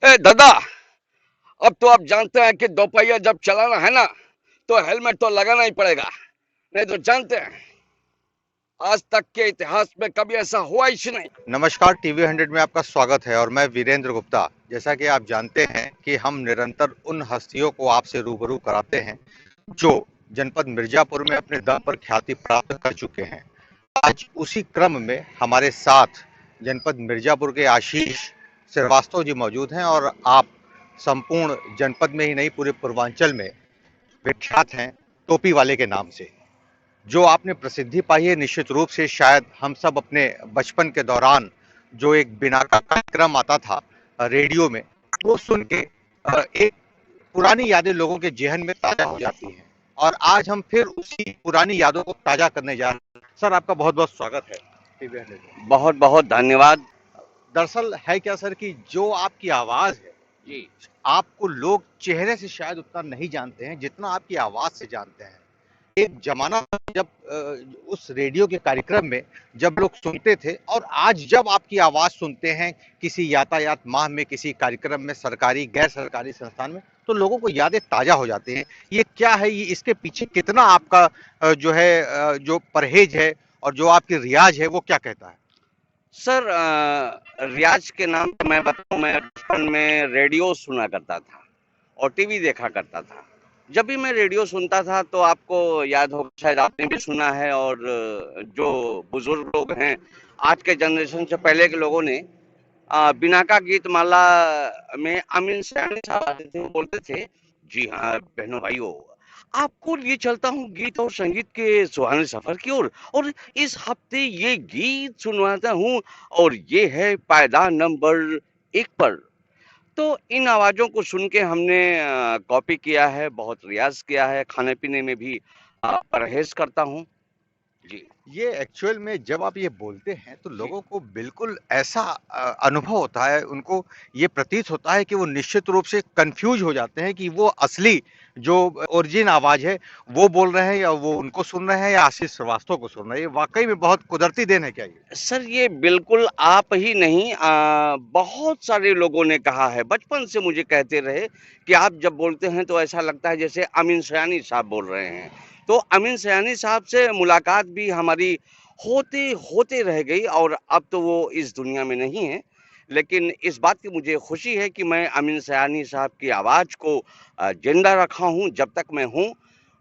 ए दादा, अब तो आप जानते हैं कि दोपहिया जब चलाना है ना, तो हेलमेट तो लगाना ही पड़ेगा। नहीं तो जानते हैं, आज तक के इतिहास में कभी ऐसा हुआ ही नहीं। नमस्कार, टीवी 100 में आपका स्वागत है और मैं वीरेंद्र गुप्ता। जैसा कि आप जानते हैं कि हम निरंतर उन हस्तियों को आपसे रूबरू कराते हैं जो जनपद मिर्जापुर में अपने दम पर ख्याति प्राप्त कर चुके हैं। आज उसी क्रम में हमारे साथ जनपद मिर्जापुर के आशीष श्रीवास्तव जी मौजूद हैं और आप संपूर्ण जनपद में ही नहीं पूरे पूर्वांचल में विख्यात हैं टोपी वाले के नाम से। जो आपने प्रसिद्धि पाई है, निश्चित रूप से शायद हम सब अपने बचपन के दौरान जो एक बिना का कार्यक्रम आता था रेडियो में, वो सुन के एक पुरानी यादें लोगों के जेहन में ताजा हो जाती हैं और आज हम फिर उसी पुरानी यादों को ताजा करने जा रहे हैं। सर, आपका बहुत बहुत स्वागत है टीवी 100 में। बहुत बहुत धन्यवाद। दरअसल है क्या सर कि जो आपकी आवाज है, जी। आपको लोग चेहरे से शायद उतना नहीं जानते हैं जितना आपकी आवाज से जानते हैं। एक जमाना था जब उस रेडियो के कार्यक्रम में जब लोग सुनते थे और आज जब आपकी आवाज सुनते हैं किसी यातायात माह में, किसी कार्यक्रम में, सरकारी गैर सरकारी संस्थान में, तो लोगों को यादें ताजा हो जाती हैं। ये क्या है, ये इसके पीछे कितना आपका जो है जो परहेज है और जो आपकी रियाज है वो क्या कहता है? सर, रियाज के नाम पे मैं बताऊं, मैं बचपन में रेडियो सुना करता था और टीवी देखा करता था। जब भी मैं रेडियो सुनता था तो आपको याद होगा, शायद आपने भी सुना है, और जो बुजुर्ग लोग हैं, आज के जनरेशन से पहले के लोगों ने बिनाका गीत माला में अमीन सयानी साहब आते थे, वो बोलते थे, जी हाँ बहनों भाइयों, आपको लिए चलता हूँ गीत और संगीत के सुहाने सफर की ओर, और इस हफ्ते ये गीत सुनवाता हूँ, और ये है पायदान नंबर 1 पर। तो इन आवाज़ों को सुन के हमने कॉपी किया है, बहुत रियाज़ किया है, खाने-पीने में भी परहेज़ करता हूँ। जी। ये एक्चुअल में जब आप ये बोलते हैं तो जी। लोगों को बिल्कुल ऐसा अनुभव होता है, उनको ये प्रतीत होता है कि वो निश्चित रूप से कंफ्यूज हो जाते हैं कि वो असली जो ओरिजिन आवाज है वो बोल रहे हैं या वो उनको सुन रहे हैं या आशीष श्रीवास्तव को सुन रहे हैं। ये वाकई में बहुत कुदरती देन है क्या ये? सर, ये बिल्कुल आप ही नहीं, बहुत सारे लोगों ने कहा है, बचपन से मुझे कहते रहे कि आप जब बोलते हैं तो ऐसा लगता है जैसे अमीन सयानी साहब बोल रहे हैं। तो अमीन सयानी साहब से मुलाकात भी हमारी होते होते रह गई, और अब तो वो इस दुनिया में नहीं है। लेकिन इस बात की मुझे खुशी है कि मैं अमीन सयानी साहब की आवाज़ को ज़िंदा रखा हूँ जब तक मैं हूँ,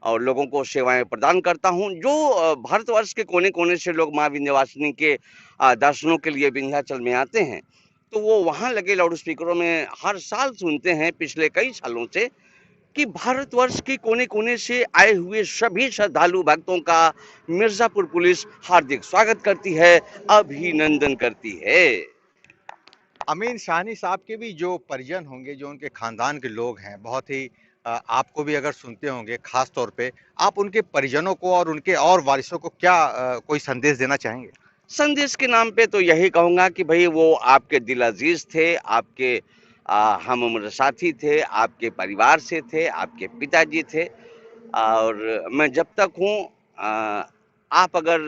और लोगों को सेवाएँ प्रदान करता हूँ। जो भारतवर्ष के कोने-कोने से लोग माँ विंध्यवासिनी के दर्शनों के लिए विंध्याचल में आते हैं, तो वो वहाँ लगे लाउड स्पीकरों में हर साल सुनते हैं पिछले कई सालों से कि भारतवर्ष के कोने-कोने से आए हुए सभी श्रद्धालु भक्तों का मिर्ज़ापुर पुलिस हार्दिक स्वागत करती है, अभिनंदन करती है। अमीन साहनी साहब के भी जो परिजन होंगे, जो उनके खानदान के लोग हैं, बहुत ही आपको भी अगर सुनते होंगे खास तौर पे, आप उनके परिजनों को और उनके और वारिसों को क्या कोई संदेश देना चाहेंगे? संदेश के नाम पे तो यही कहूँगा कि भई वो आपके दिल अज़ीज़ थे, आपके हम उम्र साथी थे, आपके परिवार से थे, आपके पिताजी थे, और मैं जब तक हूँ, आप अगर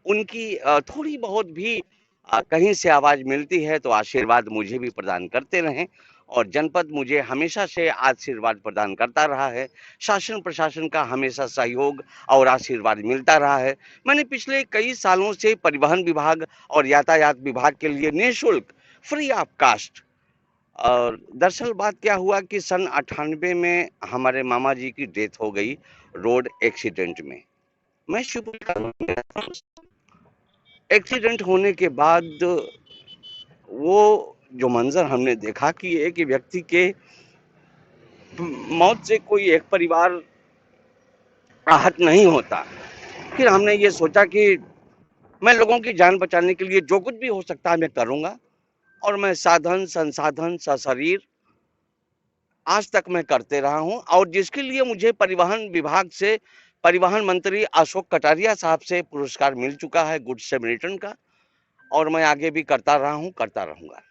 उनकी थोड़ी बहुत भी कहीं से आवाज़ मिलती है तो आशीर्वाद मुझे भी प्रदान करते रहें, और जनपद मुझे हमेशा से आशीर्वाद प्रदान करता रहा है। शासन प्रशासन का हमेशा सहयोग और आशीर्वाद मिलता रहा है। मैंने पिछले कई सालों से परिवहन विभाग और यातायात विभाग के लिए निःशुल्क, फ्री ऑफ कॉस्ट, और दरअसल बात क्या हुआ कि सन 98 में हमारे मामा जी की डेथ हो गई रोड एक्सीडेंट में। मैं शिवपुरी का रहता हूँ। एक्सीडेंट होने के बाद वो जो मंजर हमने देखा कि एक ही व्यक्ति के मौत से कोई एक परिवार आहत नहीं होता। फिर हमने ये सोचा कि मैं लोगों की जान बचाने के लिए जो कुछ भी हो सकता है मैं करूँगा, और मैं साधन, संसाधन, सशरीर आज तक मैं करते रहा हूँ, और जिसके लिए मुझे परिवहन विभाग से परिवहन मंत्री अशोक कटारिया साहब से पुरस्कार मिल चुका है, गुड सैमरिटन का, और मैं आगे भी करता रहा हूँ, करता रहूँगा।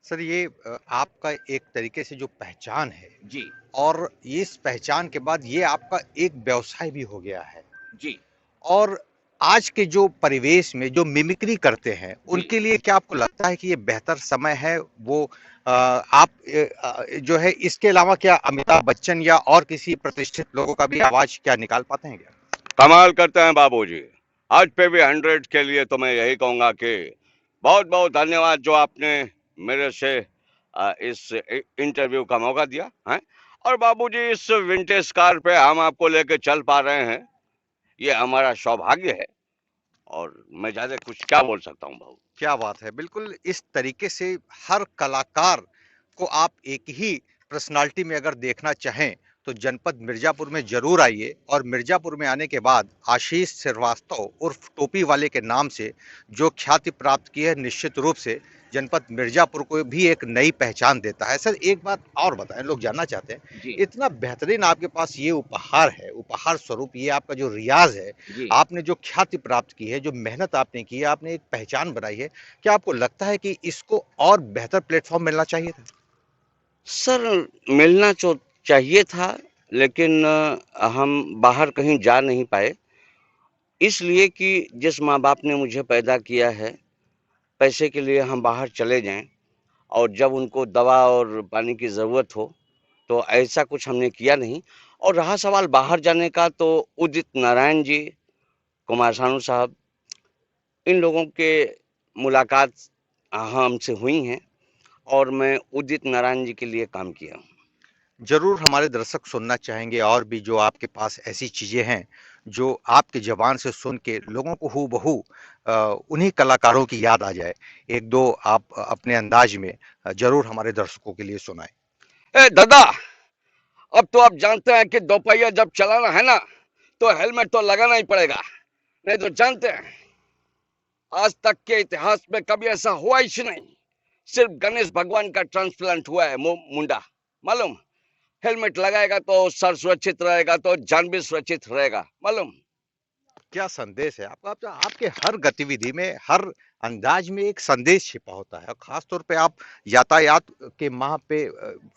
सर, ये आपका एक तरीके से जो पहचान है जी। और इस पहचान के बाद ये आपका एक व्यवसाय भी हो गया है जी। और आज के जो परिवेश में जो मिमिक्री करते हैं, जी। उनके लिए क्या आपको लगता है कि ये बेहतर समय है वो आप जो है इसके अलावा क्या अमिताभ बच्चन या और किसी प्रतिष्ठित लोगों का भी आवाज क्या निकाल पाते हैं क्या? कमाल करते हैं बाबूजी। आज पे भी 100 के लिए तो मैं यही कहूंगा कि बहुत बहुत धन्यवाद जो आपने मेरे से इस इंटरव्यू का मौका दिया है। और बाबूजी इस विंटेज कार पे हम आपको लेके चल पा रहे हैं, ये हमारा सौभाग्य है। और मैं ज्यादा कुछ क्या बोल सकता हूँ बाबू। क्या बात है! बिल्कुल इस तरीके से हर कलाकार को आप एक ही पर्सनालिटी में अगर देखना चाहें, तो जनपद मिर्ज़ापुर में ज़रूर आइए और मिर्ज़ापुर में आने के बाद आशीष श्रीवास्तव उर्फ टोपी वाले के नाम से जो ख्याति प्राप्त की है, निश्चित रूप से जनपद मिर्ज़ापुर को भी एक नई पहचान देता है। सर एक बात और बताएँ, लोग जानना चाहते हैं, जी इतना बेहतरीन आपके पास ये उपहार है, उपहार स्वरूप ये आपका जो रियाज़ है, जी। आपने जो ख्याति प्राप्त की है, जो मेहनत आपने की है, आपने एक पहचान बनाई है, क्या आपको लगता है कि इसको और बेहतर प्लेटफ़ॉर्म मिलना चाहिए था? सर मिलना तो चाहिए था, लेकिन हम बाहर कहीं जा नहीं पाए, इसलिए कि जिस माँ बाप ने मुझे पैदा किया है, पैसे के लिए हम बाहर चले जाएं और जब उनको दवा और पानी की ज़रूरत हो, तो ऐसा कुछ हमने किया नहीं। और रहा सवाल बाहर जाने का, तो उदित नारायण जी, कुमार सानू साहब, इन लोगों के मुलाकात हमसे हुई हैं और मैं उदित नारायण जी के लिए काम किया हूँ। ज़रूर हमारे दर्शक सुनना चाहेंगे और भी जो आपके पास ऐसी चीज़ें हैं, जो आपकी ज़बान से सुन के लोगों को हूबहू उन्हीं कलाकारों की याद आ जाए। 1-2 आप अपने अंदाज में ज़रूर हमारे दर्शकों के लिए सुनाएँ। ए दादा, अब तो आप जानते हैं कि दोपहिया जब चलाना है ना, तो हेलमेट तो लगाना ही पड़ेगा, नहीं तो जानते हैं आज तक के इतिहास में कभी ऐसा हुआ ही नहीं। सिर्फ गणेश भगवान का ट्रांसप्लांट हुआ है मुंडा, मालूम। हेलमेट लगाएगा तो सर सुरक्षित रहेगा, तो जान भी सुरक्षित रहेगा, मालूम। क्या संदेश है आपका! आपके हर गतिविधि में, हर अंदाज में एक संदेश छिपा होता है और खास तौर पे आप यातायात के माह पे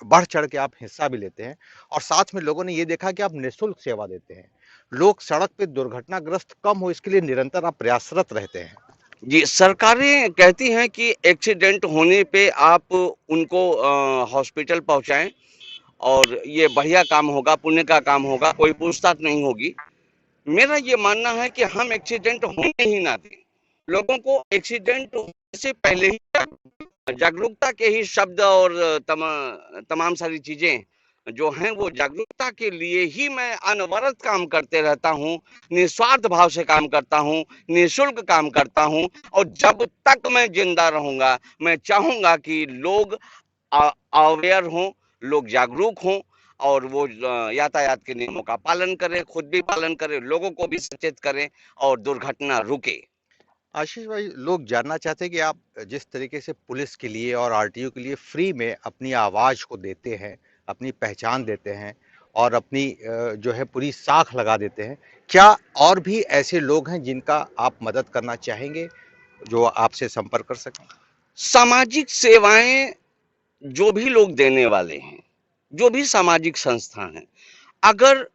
बढ़ चढ़ के आप हिस्सा भी लेते हैं और साथ में लोगों ने ये देखा कि आप निःशुल्क सेवा देते हैं। लोग सड़क पे दुर्घटनाग्रस्त कम हो इसके लिए निरंतर आप प्रयासरत रहते हैं। जी, सरकारें कहती हैं कि एक्सीडेंट होने पे आप उनको हॉस्पिटल पहुंचाएं और ये बढ़िया काम होगा, पुण्य का काम होगा, कोई पूछताछ नहीं होगी। मेरा ये मानना है कि हम एक्सीडेंट होने ही ना दें। लोगों को एक्सीडेंट होने से पहले ही जागरूकता के ही शब्द और तमाम सारी चीजें जो हैं, वो जागरूकता के लिए ही मैं अनवरत काम करते रहता हूँ, निस्वार्थ भाव से काम करता हूँ, निःशुल्क काम करता हूँ। और जब तक मैं जिंदा रहूंगा, मैं चाहूंगा कि लोग अवेयर हों, लोग जागरूक हों और वो यातायात के नियमों का पालन करें, खुद भी पालन करें, लोगों को भी सचेत करें और दुर्घटना रुके। आशीष भाई, लोग जानना चाहते हैं कि आप जिस तरीके से पुलिस के लिए और आरटीओ के लिए फ्री में अपनी आवाज़ को देते हैं, अपनी पहचान देते हैं और अपनी जो है पूरी साख लगा देते हैं। क्या और भी ऐसे लोग हैं जिनका आप मदद करना चाहेंगे, जो आपसे संपर्क कर सकें? सामाजिक सेवाएं जो भी लोग देने वाले हैं, जो भी सामाजिक संस्था हैं, अगर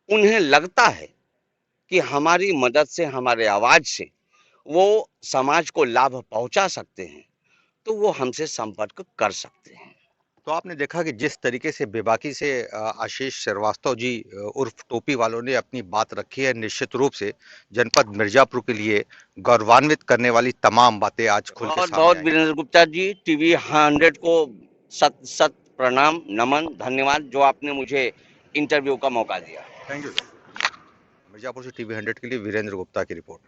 उन्हें लगता है कि हमारी मदद से, हमारे आवाज से वो समाज को लाभ पहुंचा सकते हैं, तो वो हमसे संपर्क कर सकते हैं। तो आपने देखा कि जिस तरीके से बेबाकी से आशीष श्रीवास्तव जी उर्फ टोपी वालों ने अपनी बात रखी है, निश्चित रूप से जनपद मिर्ज़ापुर के लिए गौरवान्वित करने वाली तमाम बातें आज खुल के बहुत सामने बहुत आई हैं। वीरेंद्र गुप्ता जी, टीवी 100 को सत सत प्रणाम, नमन, धन्यवाद जो आपने मुझे इंटरव्यू का मौका दिया। Thank you sir. मिर्ज़ापुर से टीवी 100 के लिए वीरेंद्र गुप्ता की रिपोर्ट।